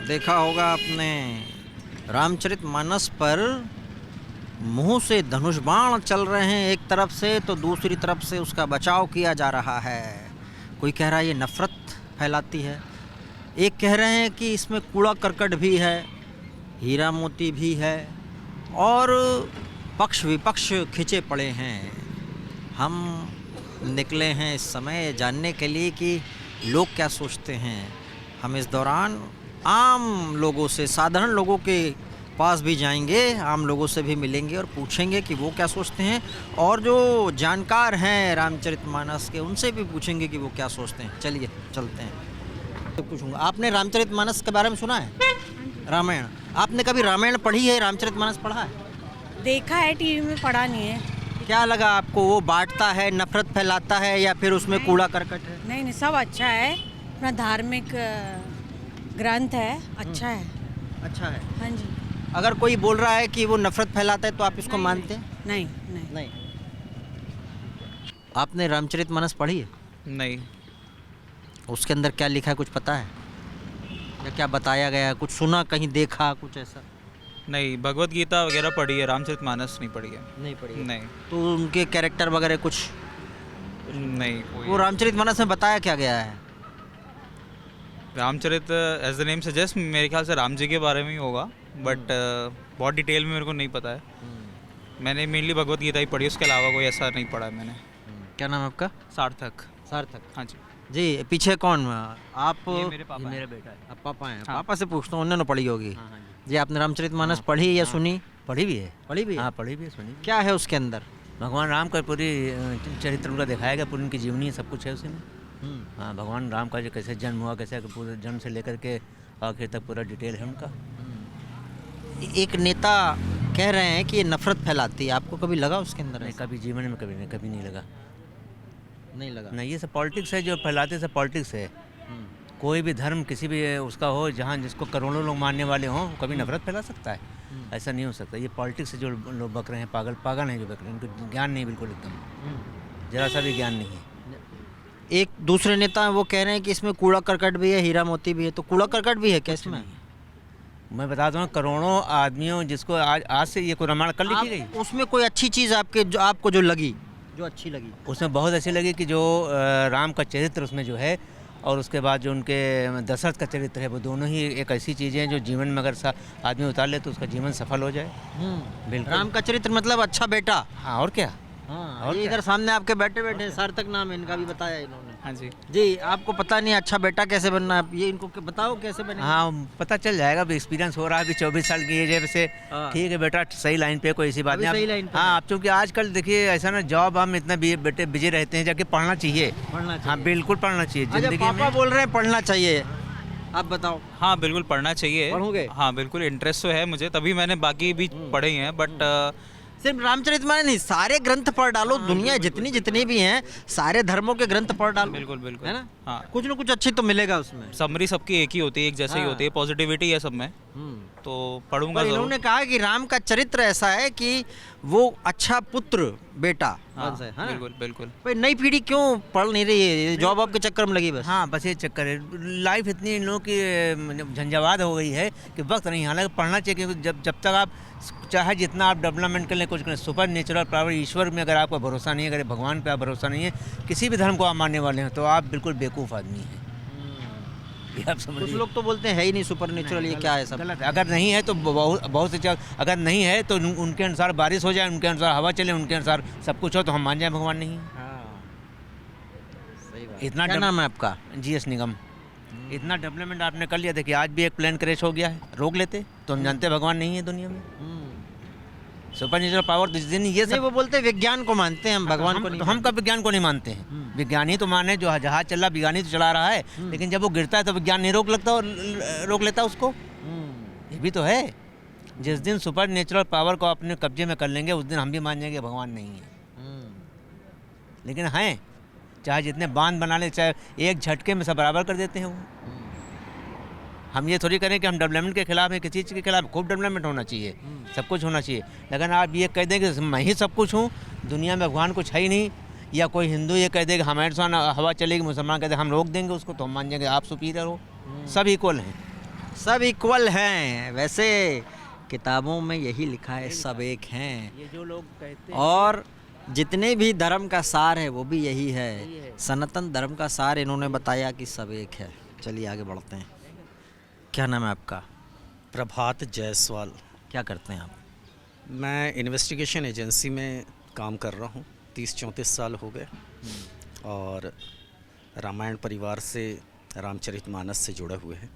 देखा होगा आपने, रामचरितमानस पर मुंह से धनुष बाण चल रहे हैं एक तरफ से, तो दूसरी तरफ से उसका बचाव किया जा रहा है। कोई कह रहा है ये नफ़रत फैलाती है, एक कह रहे हैं कि इसमें कूड़ा करकट भी है, हीरा मोती भी है, और पक्ष विपक्ष खिंचे पड़े हैं। हम निकले हैं इस समय जानने के लिए कि लोग क्या सोचते हैं। हम इस दौरान आम लोगों से, साधारण लोगों के पास भी जाएंगे, आम लोगों से भी मिलेंगे और पूछेंगे कि वो क्या सोचते हैं, और जो जानकार हैं रामचरितमानस के उनसे भी पूछेंगे कि वो क्या सोचते हैं। चलिए चलते हैं। तो पूछूंगा, आपने रामचरितमानस के बारे में सुना है? रामायण, आपने कभी रामायण पढ़ी है, रामचरितमानस पढ़ा है? देखा है, टीवी में पढ़ा नहीं है। क्या लगा आपको? वो बांटता है, नफरत फैलाता है, या फिर उसमें कूड़ा करकट है? नहीं नहीं, सब अच्छा है। अपना धार्मिक ग्रंथ है, अच्छा है। अच्छा है। हाँ जी। अगर कोई बोल रहा है कि वो नफरत फैलाता है तो आप इसको मानते हैं? नहीं नहीं नहीं। आपने रामचरितमानस पढ़ी है? नहीं। उसके अंदर क्या लिखा है, कुछ पता है? या क्या बताया गया है? कुछ सुना, कहीं देखा, कुछ ऐसा? नहीं, भगवत गीता वगैरह पढ़ी है, रामचरितमानस नहीं पढ़ी है। नहीं पढ़ी है। नहीं। तो उनके कैरेक्टर वगैरह कुछ? नहीं। वो रामचरितमानस में बताया क्या गया है? Ramcharit as the name suggest मेरे ख्याल से राम जी के बारे में ही होगा, बट बहुत डिटेल में मेरे को नहीं पता है। मैंने मेनली भगवत गीता ही पढ़ी, उसके अलावा कोई ऐसा नहीं पढ़ा है मैंने। क्या नाम है आपका? सार्थक। सार्थक। हाँ जी। जी, पीछे कौन? आप? ये मेरे पापा हैं। मेरा बेटा है। आप पापा हैं? हाँ। पापा से पूछता हूँ, उन्होंने पढ़ी होगी। हाँ जी। जी, आपने रामचरितमानस पढ़ी या सुनी? पढ़ी भी है। पढ़ी भी है? हाँ, पढ़ी भी है, सुनी भी। क्या है उसके अंदर? भगवान राम का पूरी चरित्र उनका दिखाया गया, पूरी उनकी जीवनी सब कुछ है उसमें। हाँ, भगवान राम का जो कैसे जन्म हुआ, कैसे पूरे जन्म से लेकर के आखिर तक पूरा डिटेल है उनका। एक नेता कह रहे हैं कि ये नफरत फैलाती है, आपको कभी लगा उसके अंदर? नहीं, कभी जीवन में कभी नहीं लगा। नहीं लगा। नहीं, ये सब पॉलिटिक्स है, जो फैलाते सब पॉलिटिक्स है। कोई भी धर्म किसी भी उसका हो, जहाँ जिसको करोड़ों लोग मानने वाले हों, कभी नफरत फैला सकता है? ऐसा नहीं हो सकता। ये पॉलिटिक्स से जो लोग बक रहे हैं, पागल हैं जो बक रहे हैं, उनको ज्ञान नहीं, बिल्कुल एकदम जरा सा भी ज्ञान नहीं है। एक दूसरे नेता वो कह रहे हैं कि इसमें कूड़ा करकट भी है, हीरा मोती भी है, तो कूड़ा करकट भी है क्या इसमें? मैं बता दूँ, करोड़ों आदमियों जिसको आज से ये रामायण कल लिखी गई, उसमें कोई अच्छी चीज़ आपको जो लगी, जो अच्छी लगी? उसमें बहुत अच्छी लगी कि जो राम का चरित्र उसमें जो है, और उसके बाद जो उनके दशरथ का चरित्र है, वो दोनों ही एक ऐसी चीज़ें हैं जो जीवन में अगर आदमी उतार ले तो उसका जीवन सफल हो जाए। बिल्कुल। राम का चरित्र मतलब अच्छा बेटा। हाँ, और क्या। हाँ, और ये क्या? इधर सामने आपके बैठे सार्थक नाम है इनका, भी बताया इन्होंने। हाँ जी। जी, आपको पता नहीं अच्छा बेटा कैसे बनना है, ये इनको बताओ कैसे बने? हाँ, पता चल जाएगा, अभी एक्सपीरियंस हो रहा है, अभी 24 साल की एज है वैसे। हाँ। ठीक है बेटा, सही लाइन पे, कोई ऐसी बात अभी नहीं। सही लाइन पे हाँ, है। आप चूँकि आजकल देखिए ऐसा ना, जॉब हम इतना बेटे बिजी रहते हैं, जाके पढ़ना चाहिए। पढ़ना चाहिए। हाँ, बिल्कुल पढ़ना चाहिए अच्छा, जिंदगी पापा में। बोल रहे हैं पढ़ना चाहिए, आप बताओ। हाँ, बिल्कुल पढ़ना चाहिए। पढ़ोगे? हाँ, बिल्कुल इंटरेस्ट तो है मुझे, तभी मैंने बाकी भी पढ़े ही हैं, बट सिर्फ रामचरितमानस नहीं, सारे ग्रंथ पढ़ डालो। दुनिया जितनी भी हैं, सारे धर्मों के ग्रंथ पढ़ डालो। बिल्कुल बिल्कुल है ना? हाँ, कुछ ना कुछ अच्छी तो मिलेगा उसमें। समरी सबकी एक ही होती है, एक जैसे ही हाँ। होती है, पॉजिटिविटी है सब में, तो पढ़ूंगा पर जरूर। इन्होंने कहा कि राम का चरित्र ऐसा है कि वो अच्छा पुत्र बेटा हाँ, बन जाए, है ना? बिल्कुल बिल्कुल। भाई नई पीढ़ी क्यों पढ़ नहीं रही है? जॉब आपके चक्कर में लगी बस। हाँ, बस ये चक्कर है। लाइफ इतनी इन लोगों की झंझावात हो गई है कि वक्त नहीं। हालांकि पढ़ना चाहिए, क्योंकि जब तक आप चाहे जितना आप डेवलपमेंट कर लें, कुछ करें, सुपर नेचुरल पावर, ईश्वर में अगर आपका भरोसा नहीं है, अगर भगवान पे आप भरोसा नहीं है, किसी भी धर्म को आप मानने वाले हैं, तो आप बिल्कुल बेवकूफ़ आदमी हैं। ये आप कुछ समझिए। लोग तो बोलते हैं है ही नहीं सुपर नेचुरल, ये क्या है सब? गलत है। अगर नहीं है तो बहुत से अगर नहीं है तो उनके अनुसार बारिश हो जाए, उनके अनुसार हवा चले, उनके अनुसार सब कुछ हो, तो हम मान जाए भगवान नहीं है। हाँ, सही बात। इतना क्या नाम है आपका? GS निगम। इतना डेवलपमेंट आपने कर लिया, देखिए आज भी एक प्लेन क्रैश हो गया है, रोक लेते तो हम जानते भगवान नहीं है दुनिया में। सुपर नेचुरल पावर जिस दिन ये नहीं, सब, वो बोलते हैं विज्ञान को मानते हैं हम, भगवान को नहीं तो हम कब विज्ञान को नहीं मानते हैं? विज्ञानी तो माने, जो जहाज चल रहा विज्ञानी तो चला रहा है, लेकिन जब वो गिरता है तो विज्ञान नहीं रोक लेता उसको। ये भी तो है। जिस दिन सुपर नेचुरल पावर को अपने कब्जे में कर लेंगे, उस दिन हम भी मान जाएंगे भगवान नहीं है। लेकिन हैं, चाहे जितने बांध बना ले, चाहे एक झटके में सब बराबर कर देते हैं वो। हम ये थोड़ी करें कि हम डेवलपमेंट के खिलाफ हैं, किसी चीज़ के खिलाफ। खूब डेवलपमेंट होना चाहिए, सब कुछ होना चाहिए, लेकिन आप ये कह दें कि मैं ही सब कुछ हूँ, दुनिया में भगवान कुछ है ही नहीं, या कोई हिंदू ये कह दे कि हमारे साथ हवा चलेगी, मुसलमान कहते हम रोक देंगे उसको, तो हम मान जाएंगे आप सुपीरियर हो। सब इक्वल हैं। सब इक्वल हैं। वैसे किताबों में यही लिखा है, सब एक हैं। ये जो लोग कहते और जितने भी धर्म का सार है वो भी यही है। सनातन धर्म का सार इन्होंने बताया कि सब एक है। चलिए आगे बढ़ते हैं। क्या नाम है आपका? प्रभात जायसवाल। क्या करते हैं आप? मैं इन्वेस्टिगेशन एजेंसी में काम कर रहा हूँ। 30-34 साल हो गए और रामायण परिवार से, रामचरितमानस से जुड़े हुए हैं।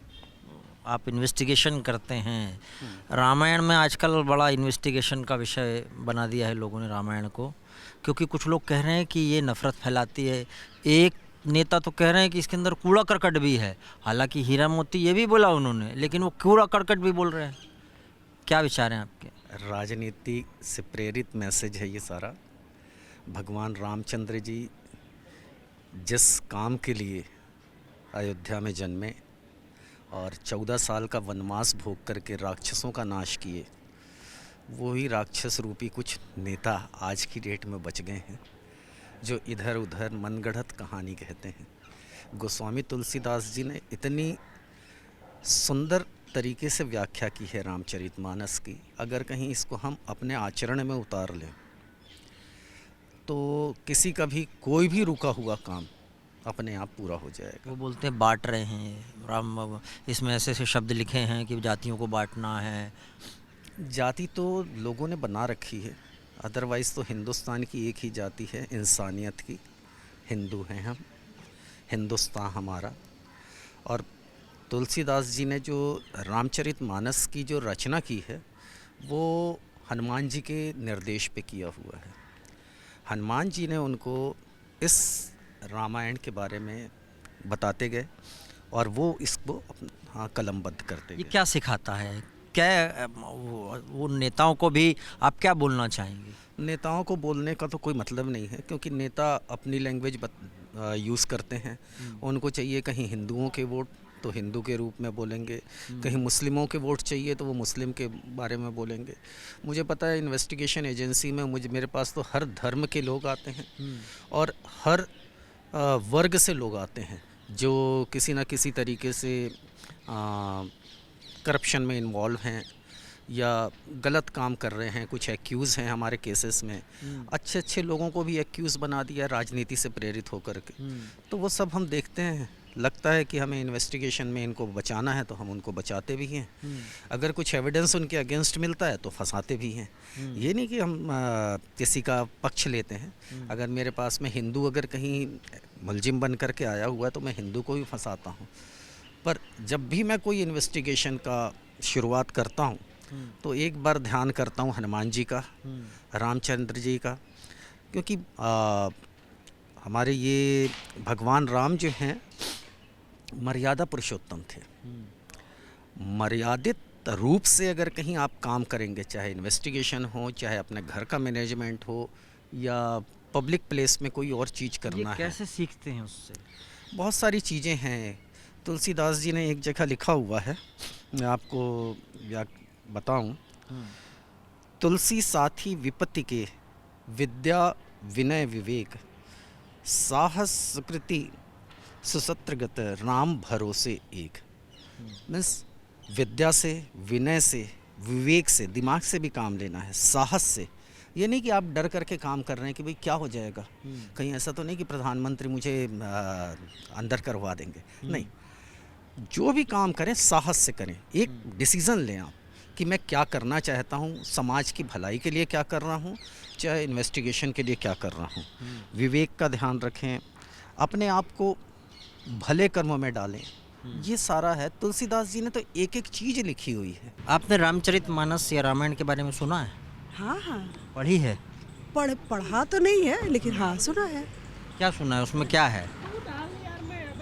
आप इन्वेस्टिगेशन करते हैं। रामायण में आजकल बड़ा इन्वेस्टिगेशन का विषय बना दिया है लोगों ने रामायण को, क्योंकि कुछ लोग कह रहे हैं कि ये नफ़रत फैलाती है। एक नेता तो कह रहे हैं कि इसके अंदर कूड़ा करकट भी है। हालांकि हीरा मोती ये भी बोला उन्होंने, लेकिन वो कूड़ा करकट भी बोल रहे हैं। क्या विचार हैं आपके? राजनीति से प्रेरित मैसेज है ये सारा। भगवान रामचंद्र जी जिस काम के लिए अयोध्या में जन्मे और 14 साल का वनवास भोग करके राक्षसों का नाश किए, वही राक्षस रूपी कुछ नेता आज की डेट में बच गए हैं जो इधर उधर मनगढ़ंत कहानी कहते हैं। गोस्वामी तुलसीदास जी ने इतनी सुंदर तरीके से व्याख्या की है रामचरितमानस की। अगर कहीं इसको हम अपने आचरण में उतार लें तो किसी का भी कोई भी रुका हुआ काम अपने आप पूरा हो जाएगा। वो बोलते हैं बांट रहे हैं राम, इसमें ऐसे ऐसे शब्द लिखे हैं कि जातियों को बांटना है। जाति तो लोगों ने बना रखी है, अदरवाइज़ तो हिंदुस्तान की एक ही जाति है, इंसानियत की। हिंदू हैं हम, हिंदुस्तान हमारा। और तुलसीदास जी ने जो रामचरितमानस की जो रचना की है वो हनुमान जी के निर्देश पे किया हुआ है। हनुमान जी ने उनको इस रामायण के बारे में बताते गए और वो इसको कलमबद्ध करते ये गए। क्या सिखाता है? क्या वो नेताओं को भी आप क्या बोलना चाहेंगे? नेताओं को बोलने का तो कोई मतलब नहीं है, क्योंकि नेता अपनी लैंग्वेज यूज़ करते हैं। उनको चाहिए कहीं हिंदुओं के वोट तो हिंदू के रूप में बोलेंगे, कहीं मुस्लिमों के वोट चाहिए तो वो मुस्लिम के बारे में बोलेंगे। मुझे पता है इन्वेस्टिगेशन एजेंसी में मेरे पास तो हर धर्म के लोग आते हैं और हर वर्ग से लोग आते हैं जो किसी न किसी तरीके से करप्शन में इन्वॉल्व हैं या गलत काम कर रहे हैं, कुछ एक्यूज़ हैं हमारे केसेस में। अच्छे अच्छे लोगों को भी एक्यूज़ बना दिया राजनीति से प्रेरित होकर के। तो वो सब हम देखते हैं। लगता है कि हमें इन्वेस्टिगेशन में इनको बचाना है तो हम उनको बचाते भी हैं। अगर कुछ एविडेंस उनके अगेंस्ट मिलता है तो फंसाते भी हैं। ये नहीं कि हम किसी का पक्ष लेते हैं। अगर मेरे पास में हिंदू अगर कहीं मुलजिम बन करके आया हुआ है तो मैं हिंदू को भी फंसाता हूँ। पर जब भी मैं कोई इन्वेस्टिगेशन का शुरुआत करता हूँ तो एक बार ध्यान करता हूँ हनुमान जी का, रामचंद्र जी का, क्योंकि हमारे ये भगवान राम जो हैं मर्यादा पुरुषोत्तम थे। मर्यादित रूप से अगर कहीं आप काम करेंगे, चाहे इन्वेस्टिगेशन हो, चाहे अपने घर का मैनेजमेंट हो या पब्लिक प्लेस में कोई और चीज़ करना है। कैसे सीखते हैं उससे? बहुत सारी चीज़ें हैं। तुलसीदास जी ने एक जगह लिखा हुआ है, मैं आपको बताऊं। तुलसी साथी विपत्ति के, विद्या विनय विवेक, साहस सुकृति सुसत्रगत, राम भरोसे एक। मीन्स विद्या से, विनय से, विवेक से, दिमाग से भी काम लेना है, साहस से। ये नहीं कि आप डर करके काम कर रहे हैं कि भाई क्या हो जाएगा, कहीं ऐसा तो नहीं कि प्रधानमंत्री मुझे अंदर करवा देंगे। नहीं, जो भी काम करें साहस से करें। एक डिसीज़न लें आप कि मैं क्या करना चाहता हूँ, समाज की भलाई के लिए क्या कर रहा हूँ, चाहे इन्वेस्टिगेशन के लिए क्या कर रहा हूँ। विवेक का ध्यान रखें, अपने आप को भले कर्मों में डालें। ये सारा है। तुलसीदास जी ने तो एक एक चीज़ लिखी हुई है। आपने रामचरितमानस या रामायण के बारे में सुना है? हाँ हाँ, पढ़ी है? पढ़ा तो नहीं है लेकिन हाँ सुना है। क्या सुना है? उसमें क्या है?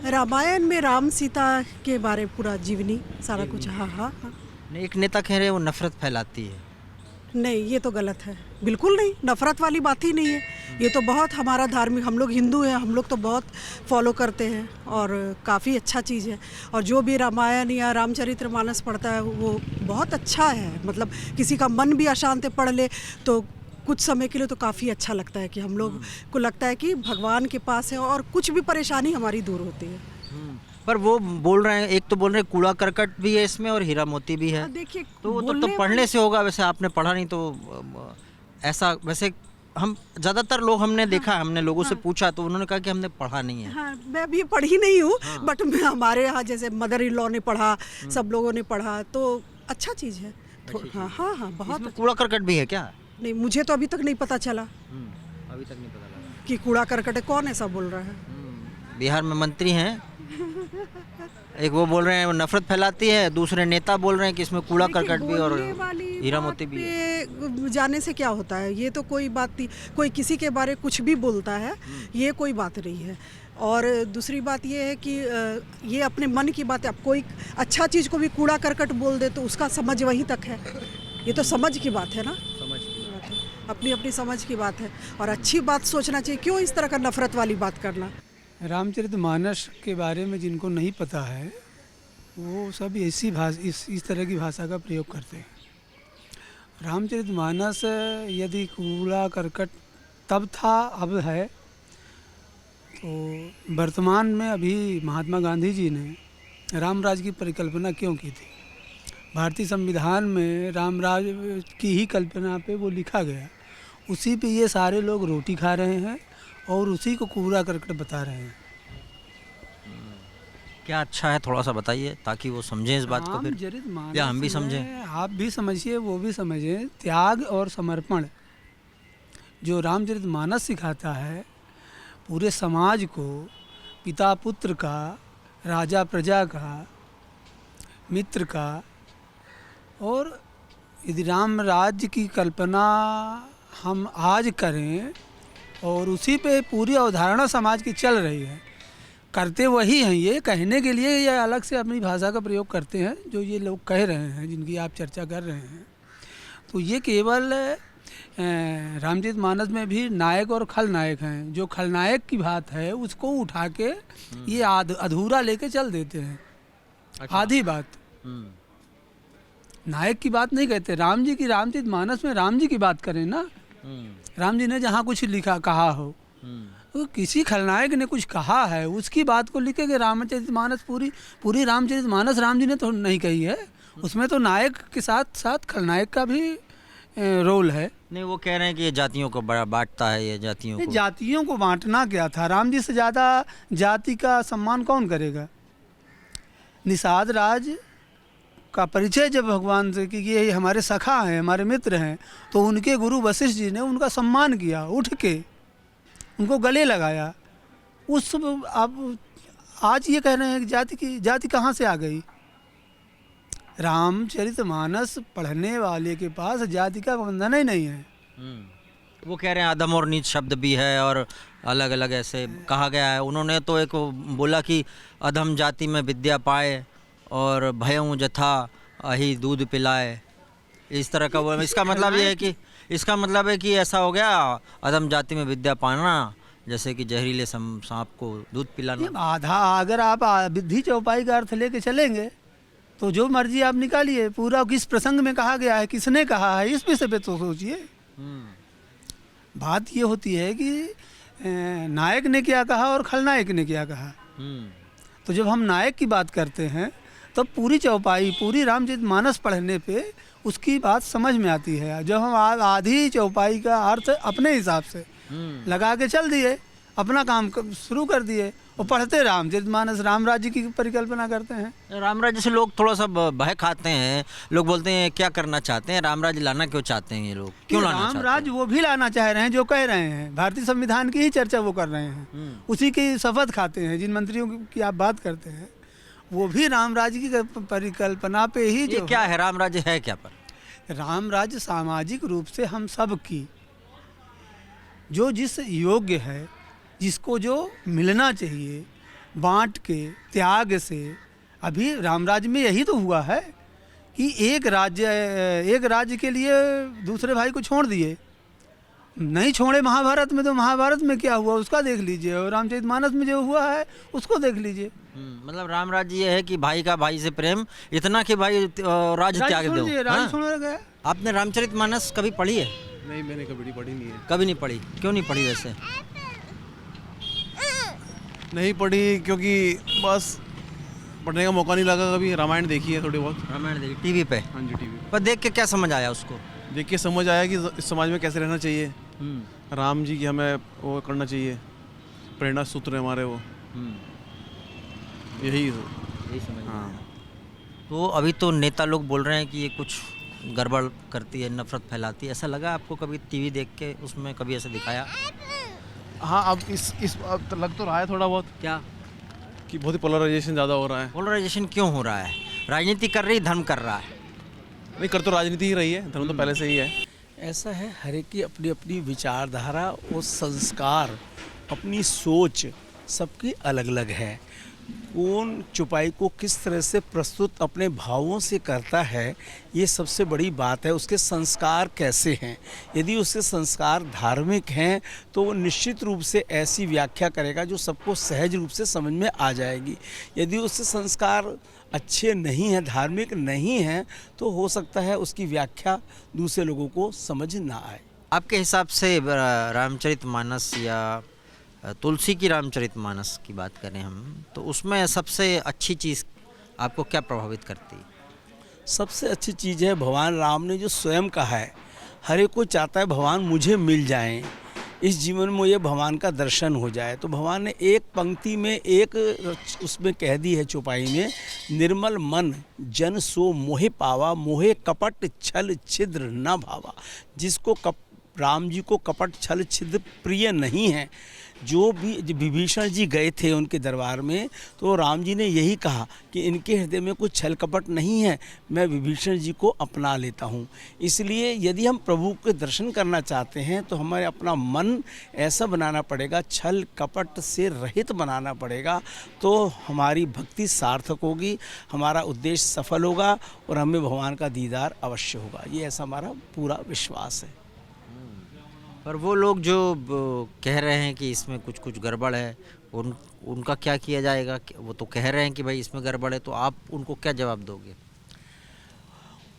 रामायण में राम सीता के बारे में पूरा जीवनी सारा कुछ। हाँ हाँ हाँ। नहीं, एक नेता कह रहे हैं वो नफरत फैलाती है। नहीं, ये तो गलत है, बिल्कुल नहीं, नफरत वाली बात ही नहीं है। ये तो बहुत हमारा धार्मिक, हम लोग हिंदू हैं, हम लोग तो बहुत फॉलो करते हैं और काफ़ी अच्छा चीज़ है। और जो भी रामायण या रामचरितमानस पढ़ता है वो बहुत अच्छा है। मतलब किसी का मन भी अशांत पढ़ ले तो कुछ समय के लिए तो काफ़ी अच्छा लगता है कि हम लोग को लगता है कि भगवान के पास है और कुछ भी परेशानी हमारी दूर होती है। पर वो बोल रहे हैं, एक तो बोल रहे हैं कूड़ा करकट भी है इसमें और हीरा मोती भी है। देखिए तो वो तो बोलने पढ़ने से होगा, वैसे आपने पढ़ा नहीं तो ऐसा वैसे हम ज़्यादातर लोग हमने देखा, हमने लोगों से पूछा तो उन्होंने कहा कि हमने पढ़ा नहीं है। हाँ, मैं भी पढ़ी नहीं हूँ, बट मैं हमारे यहाँ जैसे मदर इन लॉ ने पढ़ा, सब लोगों ने पढ़ा, तो अच्छा चीज़ है। हाँ हाँ हाँ, बहुत इसमें कूड़ा करकट भी है क्या? नहीं, मुझे तो अभी तक नहीं पता चला अभी तक नहीं पता लगा। कि कूड़ा करकट है, कौन ऐसा बोल रहा है। बिहार में मंत्री हैं, एक वो बोल रहे हैं वो नफरत फैलाती है, दूसरे नेता बोल रहे हैं कि इसमें कूड़ा करकट भी और बोलने वाली हीरा बात मोती भी है। पे जाने से क्या होता है, ये तो कोई बात नहीं, कोई किसी के बारे कुछ भी बोलता है, ये कोई बात नहीं है। और दूसरी बात ये है कि ये अपने मन की बात है। अब कोई अच्छा चीज़ को भी कूड़ा करकट बोल दे तो उसका समझ वहीं तक है, ये तो समझ की बात है ना, समझ की बात है। अपनी अपनी समझ की बात है। और अच्छी बात सोचना चाहिए, क्यों इस तरह का नफरत वाली बात करना। रामचरितमानस के बारे में जिनको नहीं पता है वो सब ऐसी इस तरह की भाषा का प्रयोग करते हैं। रामचरितमानस यदि कूड़ा करकट तब था, अब है, तो वर्तमान में अभी महात्मा गांधी जी ने रामराज की परिकल्पना क्यों की थी? भारतीय संविधान में रामराज की ही कल्पना पे वो लिखा गया, उसी पे ये सारे लोग रोटी खा रहे हैं और उसी को कूड़ा करकट बता रहे हैं। क्या अच्छा है थोड़ा सा बताइए ताकि वो समझें इस बात को, फिर रामचरितमानस या हम भी समझें। में आप भी समझिए, वो भी समझें। त्याग और समर्पण जो रामचरितमानस सिखाता है, पूरे समाज को, पिता पुत्र का, राजा प्रजा का, मित्र का, और यदि राम राज्य की कल्पना हम आज करें और उसी पे पूरी अवधारणा समाज की चल रही है, करते वही हैं। ये कहने के लिए ये अलग से अपनी भाषा का प्रयोग करते हैं जो ये लोग कह रहे हैं, जिनकी आप चर्चा कर रहे हैं। तो ये केवल रामचरितमानस में भी नायक और खलनायक हैं। जो खलनायक की बात है उसको उठा के ये अधूरा लेके चल देते हैं। अच्छा। आधी बात, नायक की बात नहीं कहते। राम जी की रामचरितमानस में राम जी की बात करें ना, राम जी ने जहाँ कुछ लिखा कहा हो, तो किसी खलनायक ने कुछ कहा है उसकी बात को लिखे कि रामचरितमानस पूरी रामचरितमानस राम जी ने तो नहीं कही है, उसमें तो नायक के साथ साथ खलनायक का भी रोल है। नहीं, वो कह रहे हैं कि ये जातियों को बड़ा बांटता है, ये जातियों को। जातियों को बांटना क्या था? राम जी से ज़्यादा जाति का सम्मान कौन करेगा? निषाद राज का परिचय जब भगवान से कि ये हमारे सखा हैं, हमारे मित्र हैं, तो उनके गुरु वशिष्ठ जी ने उनका सम्मान किया, उठ के उनको गले लगाया। उस अब आज ये कह रहे हैं कि जाति कहाँ से आ गई? रामचरितमानस पढ़ने वाले के पास जाति का बंधन ही नहीं है। वो कह रहे हैं अधम और नीच शब्द भी है और अलग अलग ऐसे कहा गया है। उन्होंने तो एक बोला कि अधम जाति में विद्या पाए और भयऊ जथा अहि दूध पिलाए, इस तरह का वो। इसका मतलब ये है कि ऐसा हो गया अधम जाति में विद्या पाना जैसे कि जहरीले सांप को दूध पिलाना। आधा अगर आप विधि चौपाई का अर्थ लेके चलेंगे तो जो मर्जी आप निकालिए, पूरा किस प्रसंग में कहा गया है, किसने कहा है, इस विषय पे तो सोचिए। बात ये होती है कि नायक ने क्या कहा और खलनायक ने क्या कहा। तो जब हम नायक की बात करते हैं तब पूरी चौपाई, पूरी रामचरितमानस पढ़ने पे उसकी बात समझ में आती है। जब हम आधी चौपाई का अर्थ अपने हिसाब से लगा के चल दिए, अपना काम शुरू कर दिए और पढ़ते रामचरितमानस, राम राज्य की परिकल्पना करते हैं। राम राज्य से लोग थोड़ा सा भय खाते हैं। लोग बोलते हैं क्या करना चाहते हैं, राम राज्य लाना क्यों चाहते हैं ये लोग, क्यों लाना चाहते हैं? राम राज्य वो भी लाना चाह रहे हैं जो कह रहे हैं, भारतीय संविधान की ही चर्चा वो कर रहे हैं, उसी की शपथ खाते हैं। जिन मंत्रियों की आप बात करते हैं वो भी राम राज्य की परिकल्पना पे ही। ये क्या है राम राज्य, है क्या? पर राम राज्य सामाजिक रूप से हम सब की, जो जिस योग्य है, जिसको जो मिलना चाहिए, बांट के, त्याग से। अभी राम राज्य में यही तो हुआ है कि एक राज्य के लिए दूसरे भाई को छोड़ दिए, नहीं छोड़े महाभारत में। तो महाभारत में क्या हुआ उसका देख लीजिए, और रामचरितमानस में जो हुआ है उसको देख लीजिए। मतलब राम राज्य ये है कि भाई का भाई से प्रेम इतना कि भाई राज्य त्याग दो। राज्य छोड़ गया। आपने रामचरितमानस कभी पढ़ी है? नहीं, मैंने कभी पढ़ी नहीं है। कभी नहीं पढ़ी? क्यों नहीं पढ़ी वैसे? नहीं पढ़ी क्योंकि बस पढ़ने का मौका नहीं लगा कभी। रामायण देखी है थोड़ी बहुत। रामायण देखी टीवी पे? हाँ जी, टीवी पर देख के क्या समझ आया उसको? देख के समझ आया कि इस समाज में कैसे रहना चाहिए। राम जी की हमें वो करना चाहिए, प्रेरणा सूत्र है हमारे वो, यही समझ हाँ। तो अभी तो नेता लोग बोल रहे हैं कि ये कुछ गड़बड़ करती है, नफरत फैलाती है, ऐसा लगा आपको कभी टीवी देख के? उसमें कभी ऐसा दिखाया? हाँ, अब इस अब तो लग तो रहा है थोड़ा बहुत क्या कि बहुत ही पोलराइजेशन ज़्यादा हो रहा है। पोलराइजेशन क्यों हो रहा है? राजनीति कर रही, धर्म कर रहा है। नहीं, कर तो राजनीति ही रही है, धर्म तो पहले से ही है। ऐसा है, हर एक की अपनी अपनी विचारधारा और संस्कार, अपनी सोच सबकी अलग अलग है। कौन चुपाई को किस तरह से प्रस्तुत अपने भावों से करता है, ये सबसे बड़ी बात है। उसके संस्कार कैसे हैं? यदि उसके संस्कार धार्मिक हैं तो वो निश्चित रूप से ऐसी व्याख्या करेगा जो सबको सहज रूप से समझ में आ जाएगी। यदि उसके संस्कार अच्छे नहीं हैं, धार्मिक नहीं हैं, तो हो सकता है उसकी व्याख्या दूसरे लोगों को समझ ना आए। आपके हिसाब से रामचरितमानस या तुलसी की रामचरितमानस की बात करें हम, तो उसमें सबसे अच्छी चीज़ आपको क्या प्रभावित करती है? सबसे अच्छी चीज़ है भगवान राम ने जो स्वयं कहा है, हर एक को चाहता है भगवान मुझे मिल जाएं, इस जीवन में ये भगवान का दर्शन हो जाए। तो भगवान ने एक पंक्ति में एक उसमें कह दी है चौपाई में, निर्मल मन जन सो मोहे पावा, मोहे कपट छल छिद्र न भावा। जिसको राम जी को कपट छल छिद्र प्रिय नहीं है, जो भी विभीषण जी गए थे उनके दरबार में, तो राम जी ने यही कहा कि इनके हृदय में कुछ छल कपट नहीं है, मैं विभीषण जी को अपना लेता हूँ। इसलिए यदि हम प्रभु के दर्शन करना चाहते हैं तो हमें अपना मन ऐसा बनाना पड़ेगा, छल कपट से रहित बनाना पड़ेगा, तो हमारी भक्ति सार्थक होगी, हमारा उद्देश्य सफल होगा और हमें भगवान का दीदार अवश्य होगा। ये ऐसा हमारा पूरा विश्वास है। पर वो लोग जो कह रहे हैं कि इसमें कुछ गड़बड़ है, उनका क्या किया जाएगा? वो तो कह रहे हैं कि भाई इसमें गड़बड़ है, तो आप उनको क्या जवाब दोगे?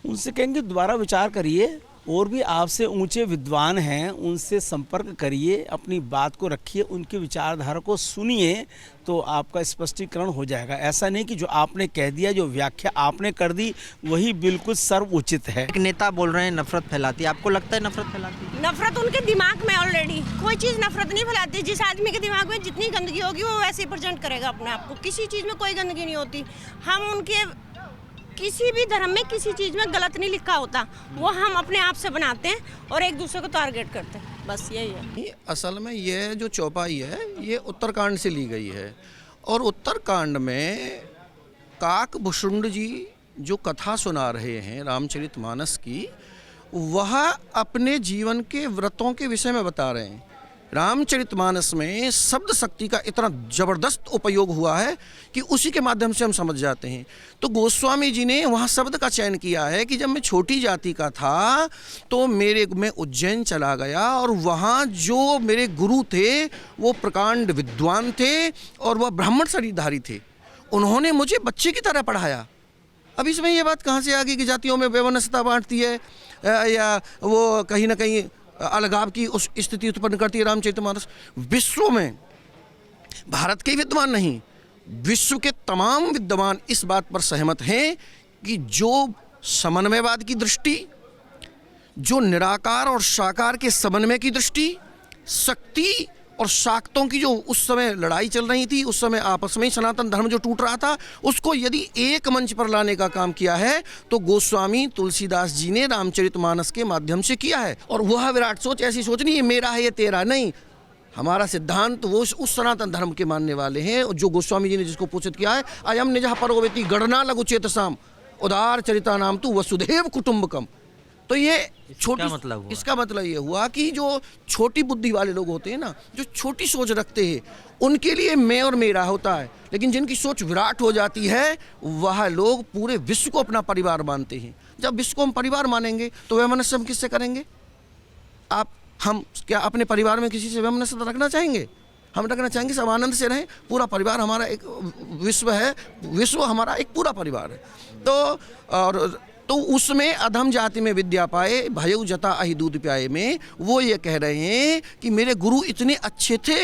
उनसे कहेंगे दोबारा विचार करिए, और भी आपसे ऊंचे विद्वान हैं, उनसे संपर्क करिए, अपनी बात को रखिए, उनकी विचारधारा को सुनिए, तो आपका स्पष्टीकरण हो जाएगा। ऐसा नहीं कि जो आपने कह दिया, जो व्याख्या आपने कर दी, वही बिल्कुल सर्वोचित है। एक नेता बोल रहे हैं नफरत फैलाती है, आपको लगता है नफरत फैलाती है? नफरत उनके दिमाग में ऑलरेडी, कोई चीज़ नफरत नहीं फैलाती। जिस आदमी के दिमाग में जितनी गंदगी होगी वो वैसे ही प्रेजेंट करेगा अपने आप को। किसी चीज़ में कोई गंदगी नहीं होती। हम उनके किसी भी धर्म में किसी चीज़ में गलत नहीं लिखा होता, वो हम अपने आप से बनाते हैं और एक दूसरे को टारगेट करते हैं, बस यही है। असल में ये जो चौपाई है ये उत्तरकांड से ली गई है, और उत्तरकांड में काकभूषुंड जी जो कथा सुना रहे हैं रामचरितमानस की, वह अपने जीवन के व्रतों के विषय में बता रहे हैं। रामचरितमानस में शब्द शक्ति का इतना ज़बरदस्त उपयोग हुआ है कि उसी के माध्यम से हम समझ जाते हैं। तो गोस्वामी जी ने वहाँ शब्द का चयन किया है कि जब मैं छोटी जाति का था तो मैं उज्जैन चला गया, और वहाँ जो मेरे गुरु थे वो प्रकांड विद्वान थे और वह ब्राह्मण शरीरधारी थे। उन्होंने मुझे बच्चे की तरह पढ़ाया। अब इसमें ये बात कहाँ से आ गई कि जातियों में वैमनस्यता बांटती है या वो कहीं ना कहीं अलगाव की उस स्थिति उत्पन्न करती है। रामचरितमानस विश्व में, भारत के विद्वान नहीं, विश्व के तमाम विद्वान इस बात पर सहमत हैं कि जो समन्वयवाद की दृष्टि, जो निराकार और साकार के समन्वय की दृष्टि, शक्ति और शाक्तों की जो उस समय लड़ाई चल रही थी, उस समय आपस में ही सनातन धर्म जो टूट रहा था, उसको यदि एक मंच पर लाने का काम किया है तो गोस्वामी तुलसीदास जी ने रामचरितमानस के माध्यम से किया है। और वह विराट सोच ऐसी सोच नहीं है मेरा है ये तेरा नहीं, हमारा सिद्धांत वो उस सनातन धर्म के मानने वाले हैं जो गोस्वामी जी ने जिसको पोषित किया है। अयम निजः परोवेति गणना लघु चेतसाम उदार चरिता नाम तु वसुधैव कुटुंबकम। तो ये छोटा मतलब हुआ, इसका मतलब ये हुआ कि जो छोटी बुद्धि वाले लोग होते हैं ना, जो छोटी सोच रखते हैं, उनके लिए मैं और मेरा होता है, लेकिन जिनकी सोच विराट हो जाती है वह लोग पूरे विश्व को अपना परिवार मानते हैं। जब विश्व को हम परिवार मानेंगे तो वैमनस्य हम किससे करेंगे? हम क्या अपने परिवार में किसी से वैमनस्य रखना चाहेंगे? हम रखना चाहेंगे सब आनंद से रहें। पूरा परिवार हमारा एक विश्व है, विश्व हमारा एक पूरा परिवार है। तो उसमें अधम जाति में विद्या पाए भयउ जता अहि दूध प्याए में वो ये कह रहे हैं कि मेरे गुरु इतने अच्छे थे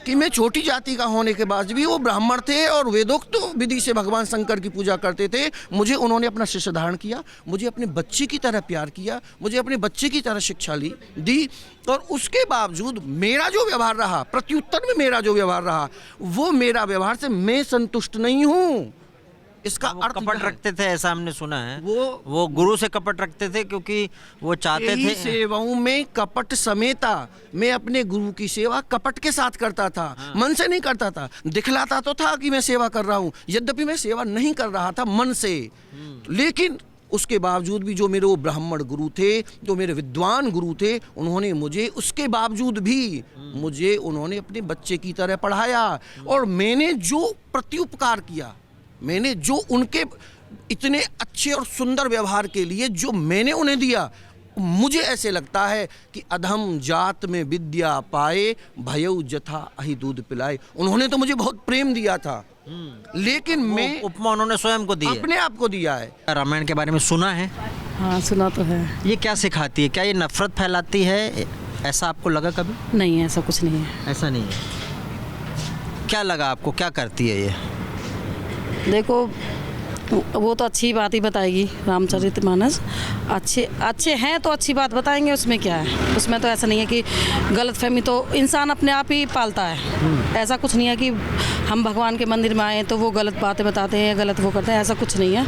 कि मैं छोटी जाति का होने के बाद भी वो ब्राह्मण थे और वेदोक्त विधि से भगवान शंकर की पूजा करते थे। मुझे उन्होंने अपना शिष्य धारण किया, मुझे अपने बच्चे की तरह प्यार किया, मुझे अपने बच्चे की तरह शिक्षा दी और उसके बावजूद मेरा जो व्यवहार रहा, प्रत्युत्तर में मेरा जो व्यवहार रहा, वो मेरा व्यवहार से मैं संतुष्ट नहीं हूँ। इसका अर्थ कपट रखते थे, ऐसा हमने सुना है। वो गुरु से कपट रखते थे क्योंकि वो चाहते यही थे। सेवाओं में कपट समेता। मैं अपने गुरु की सेवा कपट के साथ करता था, मन से नहीं करता था। दिखलाता तो था कि मैं सेवा कर रहा हूँ, यद्यपि मैं सेवा नहीं कर रहा था मन से, लेकिन उसके बावजूद भी जो मेरे वो ब्राह्मण गुरु थे, जो मेरे विद्वान गुरु थे, उन्होंने मुझे उसके बावजूद भी मुझे उन्होंने अपने बच्चे की तरह पढ़ाया। और मैंने जो प्रत्युपकार किया, मैंने जो उनके इतने अच्छे और सुंदर व्यवहार के लिए जो मैंने उन्हें दिया, मुझे ऐसे लगता है कि अधम जात में विद्या पाए, भयउ जथा अहि दूध पिलाए। उन्होंने तो मुझे बहुत प्रेम दिया था, लेकिन मैं उपमा उन्होंने स्वयं को दी है, अपने आप को दिया है। रामायण के बारे में सुना है? हाँ, सुना तो है। ये क्या सिखाती है? क्या ये नफरत फैलाती है? ऐसा आपको लगा कभी? नहीं, ऐसा कुछ नहीं है। ऐसा नहीं है। क्या लगा आपको, क्या करती है ये? देखो, वो तो अच्छी बात ही बताएगी। रामचरितमानस अच्छे हैं तो अच्छी बात बताएंगे, उसमें क्या है। उसमें तो ऐसा नहीं है कि गलतफहमी तो इंसान अपने आप ही पालता है। ऐसा कुछ नहीं है कि हम भगवान के मंदिर में आए तो वो गलत बातें बताते हैं या गलत वो करते हैं, ऐसा कुछ नहीं है।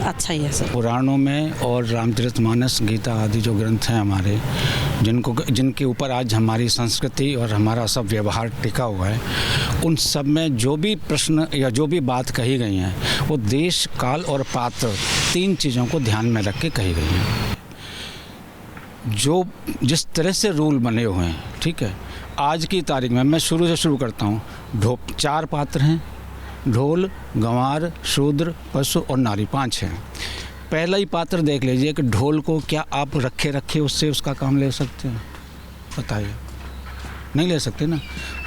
अच्छा ही है सर। पुराणों में और रामचरितमानस, गीता आदि जो ग्रंथ हैं हमारे, जिनके ऊपर आज हमारी संस्कृति और हमारा सब व्यवहार टिका हुआ है, उन सब में जो भी प्रश्न या जो भी बात कही गई हैं, वो देश, काल और पात्र, 3 चीज़ों को ध्यान में रख के कही गई हैं। जो जिस तरह से रूल बने हुए हैं, ठीक है, आज की तारीख में मैं शुरू से शुरू करता हूँ। 4 पात्र हैं, ढोल, गंवार, शूद्र, पशु और नारी, 5 हैं। पहला ही पात्र देख लीजिए कि ढोल को क्या आप रखे उससे उसका काम ले सकते हैं? बताइए, नहीं ले सकते ना।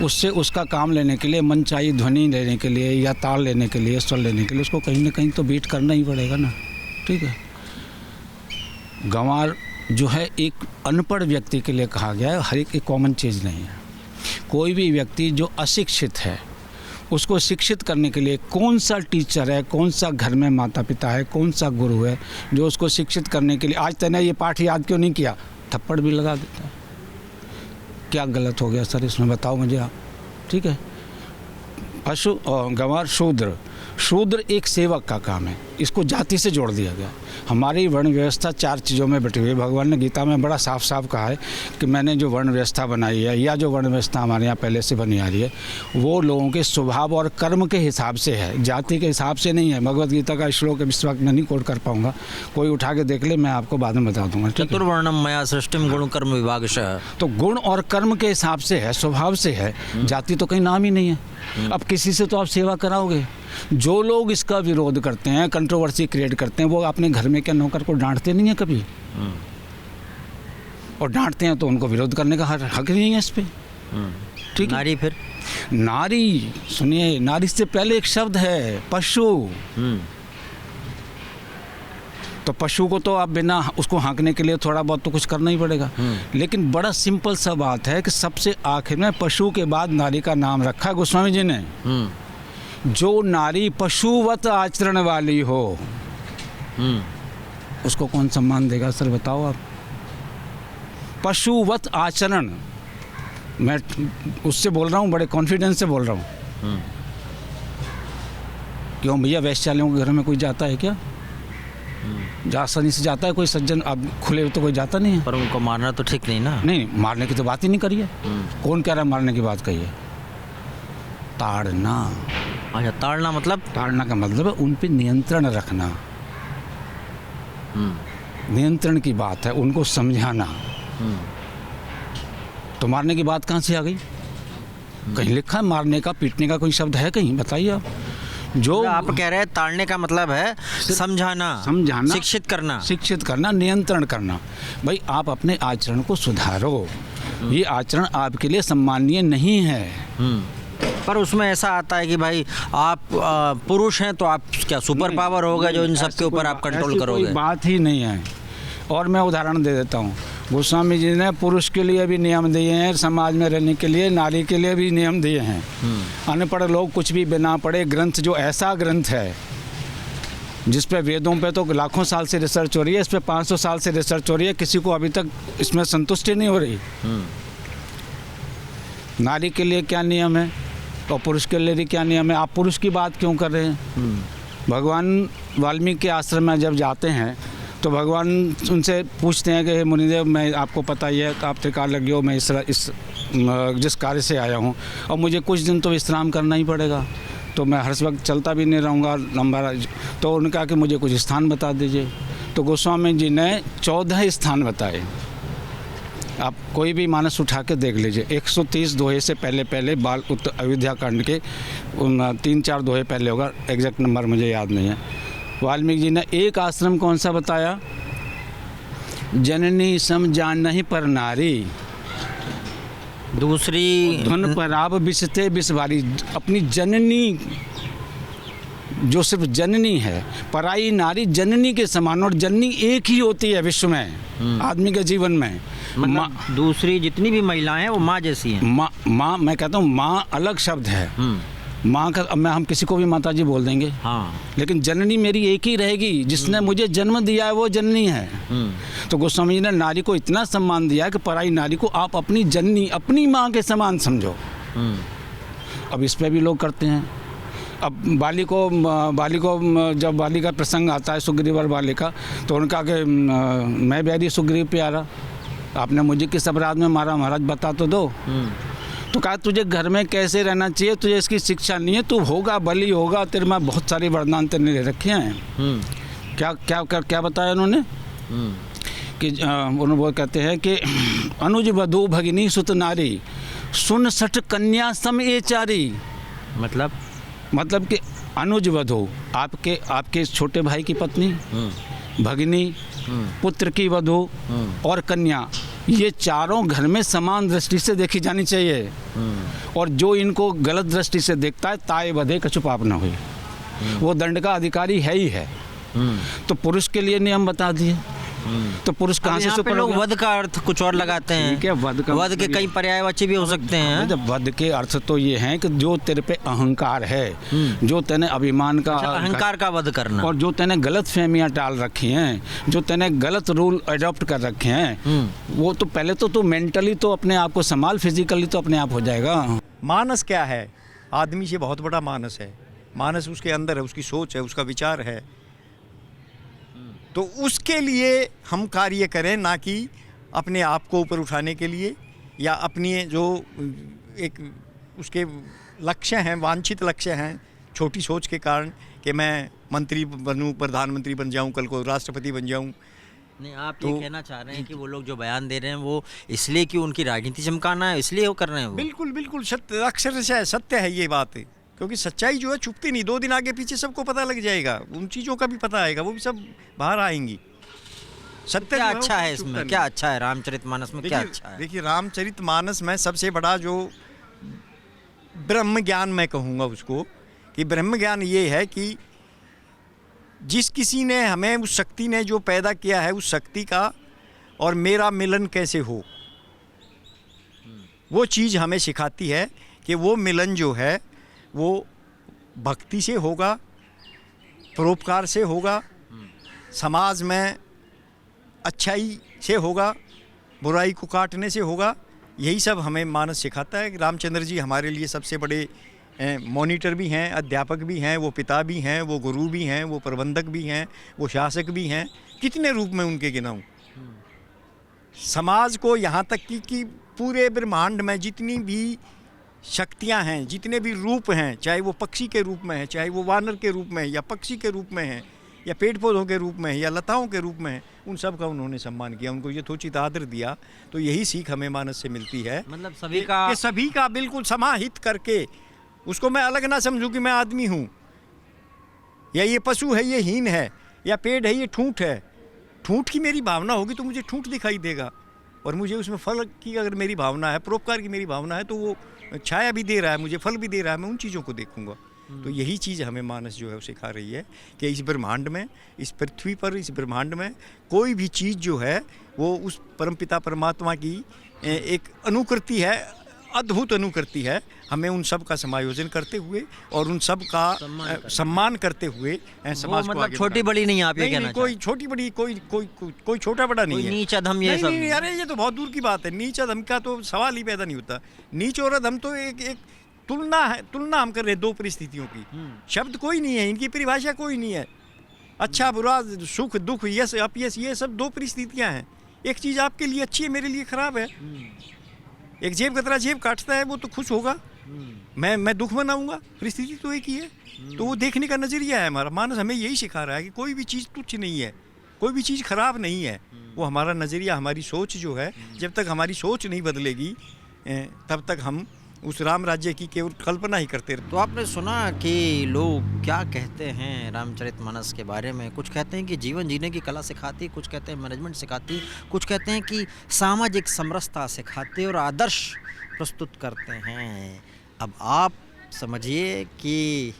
उससे उसका काम लेने के लिए, मन चाहिए ध्वनि लेने के लिए या ताल लेने के लिए, स्वर लेने के लिए, उसको कहीं ना कहीं तो बीट करना ही पड़ेगा ना, ठीक है। गंवार जो है एक अनपढ़ व्यक्ति के लिए कहा गया है, हर एक कॉमन चीज़ नहीं है। कोई भी व्यक्ति जो अशिक्षित है, उसको शिक्षित करने के लिए कौन सा टीचर है, कौन सा घर में माता पिता है, कौन सा गुरु है जो उसको शिक्षित करने के लिए, आज तूने ये पाठ याद क्यों नहीं किया, थप्पड़ भी लगा देता है। क्या गलत हो गया सर इसमें, बताओ मुझे आप, ठीक है। पशु और गंवार, शूद्र एक सेवक का काम है, इसको जाति से जोड़ दिया गया। हमारी वर्ण व्यवस्था 4 चीज़ों में बटी हुई है। भगवान ने गीता में बड़ा साफ साफ कहा है कि मैंने जो वर्ण व्यवस्था बनाई है या जो वर्ण व्यवस्था हमारे यहाँ पहले से बनी आ रही है, वो लोगों के स्वभाव और कर्म के हिसाब से है, जाति के हिसाब से नहीं है। भगवत गीता का श्लोक इस वक्त मैं नहीं कोट कर पाऊँगा, कोई उठा के देख ले, मैं आपको बाद में बता दूँगा। चतुर्वर्णम मया सृष्टिम गुण कर्म विभागशः, तो गुण और कर्म के हिसाब से है, स्वभाव से है, जाति तो कहीं नाम ही नहीं है। अब किसी से तो आप सेवा कराओगे। जो लोग इसका विरोध करते हैं, कंट्रोवर्सी क्रिएट करते हैं, वो अपने घर में क्या नौकर को डांटते नहीं है कभी? और डांटते हैं तो उनको विरोध करने का हक नहीं है इस पे, ठीक है। नारी, फिर नारी, सुनिए, नारी से पहले एक शब्द है पशु। तो पशु को तो आप बिना उसको हाँकने के लिए थोड़ा बहुत तो कुछ करना ही पड़ेगा। लेकिन बड़ा सिंपल सा बात है कि सबसे आखिर में पशु के बाद नारी का नाम रखा गोस्वामी जी ने। जो नारी पशुवत आचरण वाली हो, उसको कौन सम्मान देगा सर, बताओ आप? पशुवत आचरण, मैं उससे बोल रहा हूँ, बड़े कॉन्फिडेंस से बोल रहा हूँ। क्यों भैया, वैश्यालयों के घर में कोई जाता है क्या? आसानी से जाता है कोई सज्जन? अब खुले तो कोई जाता नहीं है। पर उनको मारना तो ठीक नहीं ना। नहीं, मारने की तो बात ही नहीं करी है। कौन कह रहा है मारने की बात कही है? ताड़ना। अच्छा, ताड़ना मतलब? ताड़ना का मतलब है उन पे नियंत्रण रखना, नियंत्रण की बात है, उनको समझाना। तो मारने की बात कहाँ से आ गई? कहीं लिखा है मारने का, पीटने का कोई शब्द है कहीं? बताइए आप। जो आप कह रहे हैं ताड़ने का मतलब है समझाना, शिक्षित करना, नियंत्रण करना। भाई आप अपने आचरण को सुधारो, ये आचरण आपके लिए सम्मानीय नहीं है। पर उसमें ऐसा आता है कि भाई आप पुरुष हैं तो आप क्या सुपर पावर होगा जो इन सब के ऊपर आप कंट्रोल करोगे? कोई बात ही नहीं है। और मैं उदाहरण दे देता हूँ, गोस्वामी जी ने पुरुष के लिए भी नियम दिए हैं, समाज में रहने के लिए नारी के लिए भी नियम दिए हैं। अनपढ़ लोग कुछ भी बिना पढ़े, ग्रंथ जो ऐसा ग्रंथ है जिस पे वेदों पे तो लाखों साल से रिसर्च हो रही है, इस पे 500 साल से रिसर्च हो रही है, किसी को अभी तक इसमें संतुष्टि नहीं हो रही। नारी के लिए क्या नियम है और पुरुष के लिए भी क्या नियम है? आप पुरुष की बात क्यों कर रहे हैं? भगवान वाल्मीकि के आश्रम में जब जाते हैं तो भगवान उनसे पूछते हैं कि मुनिदेव, मैं आपको पता ही है कि आप त्रिकाल लगे हो, मैं इस जिस कार्य से आया हूँ और मुझे कुछ दिन तो विश्राम करना ही पड़ेगा, तो मैं हर वक्त चलता भी नहीं रहूँगा लंबा। तो उन्होंने कहा कि मुझे कुछ स्थान बता दीजिए। तो गोस्वामी जी ने 14 स्थान बताए। आप कोई भी मानस उठा के देख लीजिए, 130 दोहे से पहले बाल अयोध्या कांड के 3-4 दोहे पहले होगा, एग्जैक्ट नंबर मुझे याद नहीं है। वाल्मीकि जी ने एक आश्रम कौन सा बताया? जननी सम जान नहीं पर नारी, दूसरी धन पर आप बिसते बिसवारी। अपनी जननी जो सिर्फ जननी है, पराई नारी जननी के समान, और जननी एक ही होती है विश्व में आदमी के जीवन में। मतलब दूसरी जितनी भी महिलाएं हैं वो माँ जैसी हैं। माँ मैं कहता हूँ माँ अलग शब्द है। माँ का अब हम किसी को भी माता जी बोल देंगे, हाँ, लेकिन जननी मेरी एक ही रहेगी, जिसने मुझे जन्म दिया है वो जननी है। तो गोस्वामी जी ने नारी को इतना सम्मान दिया कि पराई नारी को आप अपनी जननी, अपनी माँ के समान समझो। अब इस पे भी लोग करते हैं। अब बाली को जब बाली का प्रसंग आता है, सुग्रीव और बाली का, तो उनका कि मैं बैरी सुग्रीव प्यारा, आपने मुझे किस अपराध में मारा महाराज, बता तो दो। तो कहा तुझे घर में कैसे रहना चाहिए, तुझे इसकी शिक्षा नहीं है, तू होगा बली होगा, तेरे में बहुत सारे वरदान तेरे ले रखे हैं। क्या बताया उन्होंने कि उन्होंने वो कहते हैं कि अनुज वधू भगिनी सुत नारी, सुन सठ कन्या सम ए चारी। मतलब कि अनुज वधू आपके छोटे भाई की पत्नी, भगिनी, पुत्र की वधू और कन्या, ये चारों घर में समान दृष्टि से देखी जानी चाहिए। और जो इनको गलत दृष्टि से देखता है, ताए बधे कछु पाप न हुई, वो दंड का अधिकारी है ही है। तो पुरुष के लिए नियम बता दिए। तो पुरुष कहाँ से सुपर लोग वध का अर्थ कुछ और लगाते हैं। ठीक है, वध के कई पर्यायवाची भी हो सकते हैं। जब वध के अर्थ तो ये हैं कि जो तेरे पे अहंकार है, जो तेने अभिमान का, अहंकार का वध करना, और जो तेने गलत फहमियाँ टाल रखी हैं, जो तेने गलत रूल अडॉप्ट कर रखे हैं, वो तो पहले तो तू मेंटली तो अपने आप को संभाल, फिजिकली तो अपने आप हो जाएगा। मानस क्या है? आदमी से बहुत बड़ा मानस है। मानस उसके अंदर है, उसकी सोच है, उसका विचार है। तो उसके लिए हम कार्य करें, ना कि अपने आप को ऊपर उठाने के लिए, या अपनी जो एक उसके लक्ष्य हैं, वांछित लक्ष्य हैं, छोटी सोच के कारण कि मैं मंत्री बनूं, प्रधानमंत्री बन जाऊं, कल को राष्ट्रपति बन जाऊं। नहीं, आप ये कहना चाह रहे हैं कि वो लोग जो बयान दे रहे हैं वो इसलिए कि उनकी राजनीति चमकाना है, इसलिए वो कर रहे हैं। वो बिल्कुल सत्य, अक्षर से सत्य है ये बात, क्योंकि सच्चाई जो है छुपती नहीं। 2 दिन आगे पीछे सबको पता लग जाएगा, उन चीज़ों का भी पता आएगा, वो भी सब बाहर आएंगी। सत्य क्या अच्छा है इसमें, क्या अच्छा है रामचरितमानस में, क्या अच्छा है? देखिए, रामचरितमानस में सबसे बड़ा जो ब्रह्म ज्ञान मैं कहूँगा उसको, कि ब्रह्म ज्ञान ये है कि जिस किसी ने हमें, उस शक्ति ने जो पैदा किया है, उस शक्ति का और मेरा मिलन कैसे हो, वो चीज़ हमें सिखाती है कि वो मिलन जो है वो भक्ति से होगा, परोपकार से होगा, समाज में अच्छाई से होगा, बुराई को काटने से होगा। यही सब हमें मानस सिखाता है। रामचंद्र जी हमारे लिए सबसे बड़े मॉनिटर भी हैं, अध्यापक भी हैं, वो पिता भी हैं, वो गुरु भी हैं, वो प्रबंधक भी हैं, वो शासक भी हैं। कितने रूप में उनके गिनाऊं। समाज को यहाँ तक कि पूरे ब्रह्मांड में जितनी भी शक्तियाँ हैं, जितने भी रूप हैं, चाहे वो पक्षी के रूप में है, चाहे वो वानर के रूप में है, या पक्षी के रूप में है, या पेड़ पौधों के रूप में है, या लताओं के रूप में है, उन सब का उन्होंने सम्मान किया, उनको यथोचित आदर दिया। तो यही सीख हमें मानस से मिलती है, मतलब सभी का बिल्कुल समाहित करके, उसको मैं अलग ना समझूं कि मैं आदमी हूँ, या ये पशु है, ये हीन है, या पेड़ है, ये ठूंठ है। ठूंठ की मेरी भावना होगी तो मुझे ठूंठ दिखाई देगा, और मुझे उसमें फल की अगर मेरी भावना है, परोपकार की मेरी भावना है, तो वो छाया भी दे रहा है, मुझे फल भी दे रहा है, मैं उन चीज़ों को देखूंगा। तो यही चीज़ हमें मानस जो है वो सिखा रही है कि इस ब्रह्मांड में, इस पृथ्वी पर, इस ब्रह्मांड में कोई भी चीज़ जो है वो उस परमपिता परमात्मा की एक अनुकृति है, अद्भुत अनुकृति है। हमें उन सब का समायोजन करते हुए और उन सब का सम्मान करते हुए समाज को मतलब आगे छोटी बड़ी नहीं, आप ये कहना कोई छोटी बड़ी कोई छोटा बड़ा नहीं है, नीच अधम ये सब नहीं, अरे ये तो बहुत दूर की बात है। नीच अधम का तो सवाल ही पैदा नहीं होता। नीच और अधम तो एक तुलना है, तुलना हम कर रहे हैं दो परिस्थितियों की। शब्द कोई नहीं है, इनकी परिभाषा कोई नहीं है। अच्छा बुरा, सुख दुख, यस अपयस, ये सब दो परिस्थितियां हैं। एक चीज़ आपके लिए अच्छी है, मेरे लिए खराब है। एक जेब कतरा जेब काटता है, वो तो खुश होगा, मैं दुख मनाऊंगा, परिस्थिति तो एक ही है। तो वो देखने का नज़रिया है हमारा। मानस हमें यही सिखा रहा है कि कोई भी चीज़ तुच्छ नहीं है, कोई भी चीज़ खराब नहीं है। वो हमारा नज़रिया, हमारी सोच जो है, जब तक हमारी सोच नहीं बदलेगी तब तक हम उस राम राज्य की केवल कल्पना ही करते रहे। तो आपने सुना कि लोग क्या कहते हैं रामचरितमानस के बारे में। कुछ कहते हैं कि जीवन जीने की कला सिखाती, कुछ कहते हैं मैनेजमेंट सिखाती, कुछ कहते हैं कि सामाजिक समरसता सिखाते और आदर्श प्रस्तुत करते हैं। अब आप समझिए कि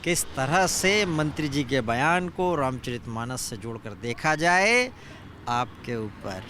किस तरह से मंत्री जी के बयान को रामचरितमानस से जोड़कर देखा जाए, आपके ऊपर।